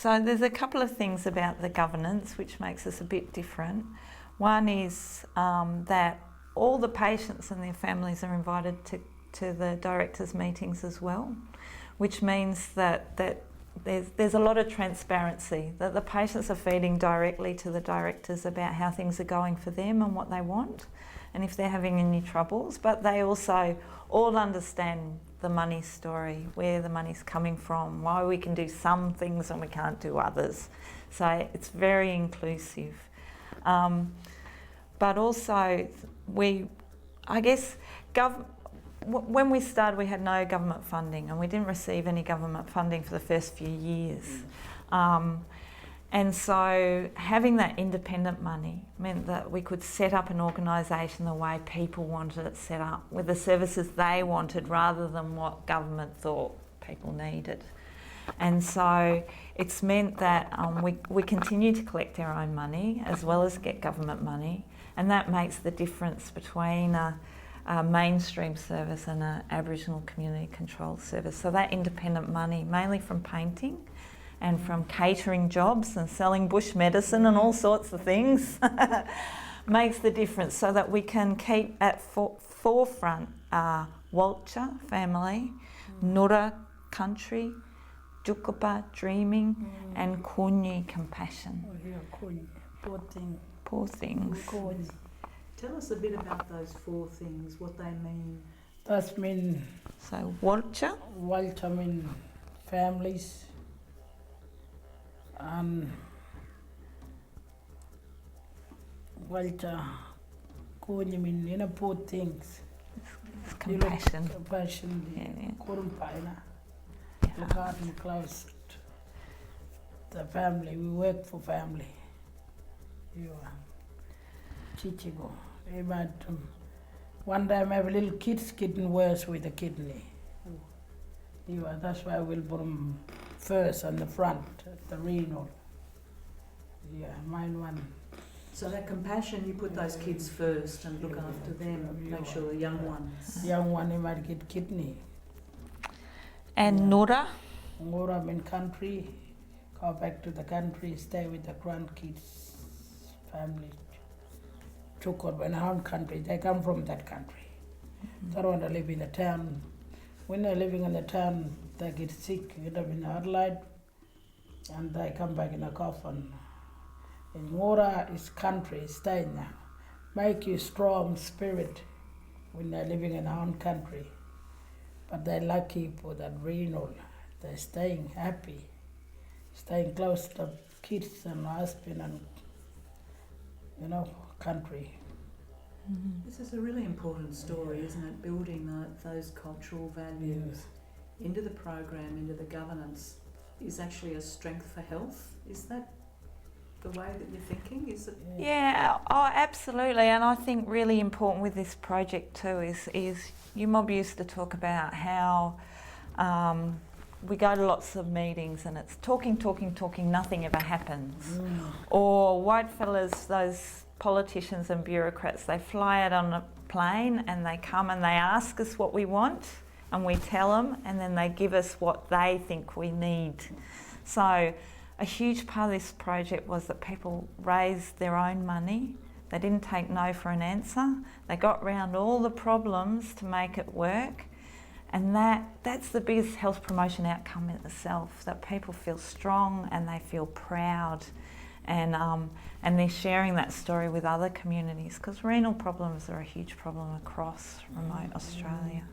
So there's a couple of things about the governance which makes us a bit different. One is that all the patients and their families are invited to the directors' meetings as well, which means that there's a lot of transparency, that the patients are feeding directly to the directors about how things are going for them and what they want and if they're having any troubles, but they also all understand the money story, where the money's coming from, why we can do some things and we can't do others. So it's very inclusive. But also when we started, we had no government funding and we didn't receive any government funding for the first few years. And so having that independent money meant that we could set up an organisation the way people wanted it set up, with the services they wanted rather than what government thought people needed. And so it's meant that we continue to collect our own money as well as get government money, and that makes the difference between a mainstream service and an Aboriginal community controlled service. So that independent money, mainly from painting and from catering jobs and selling bush medicine and all sorts of things, makes the difference, so that we can keep at forefront Walcha family, Nura country, Jukupa dreaming, and Kunyi compassion. Oh yeah, Kunyi, poor thing. Poor things. Kunyi. Tell us a bit about those 4 things, what they mean. That mean So Walcha, Walcha mean families, and Walcha Kunyi mean poor things. it's compassion. Compassion. Yeah. Kurumpaina. Look out and close the family. We work for family. You are Chichigo. One time I have a little kid's getting worse with the kidney. That's why we'll put them first on the front, the renal. Yeah, mine one. So that compassion, you put those kids first and look after them, make sure the young ones. Young one, he might get kidney. And Nura, Ngora in country, go back to the country, stay with the grandkids, family. Chukor, when around country, they come from that country. They don't want to live in the town. When they're living in the town, they get sick, end up in Adelaide, and they come back in a coffin. In Ngora is country, stay now. Make you strong spirit when they're living in our own country. But they're lucky for that renal. They're staying happy, staying close to kids and husband and, country. This is a really important story, isn't it? Building those cultural values into the program, into the governance, is actually a strength for health. Is that the way that you're thinking? Is it? yeah, oh, absolutely. And I think really important with this project too is UMOB used to talk about how we go to lots of meetings and it's talking, nothing ever happens. Or white fellas, those politicians and bureaucrats, they fly out on a plane and they come and they ask us what we want and we tell them, and then they give us what they think we need. So a huge part of this project was that people raised their own money. They didn't take no for an answer. They got round all the problems to make it work. And that's the biggest health promotion outcome in itself, that people feel strong and they feel proud, and they're sharing that story with other communities, because renal problems are a huge problem across remote Australia.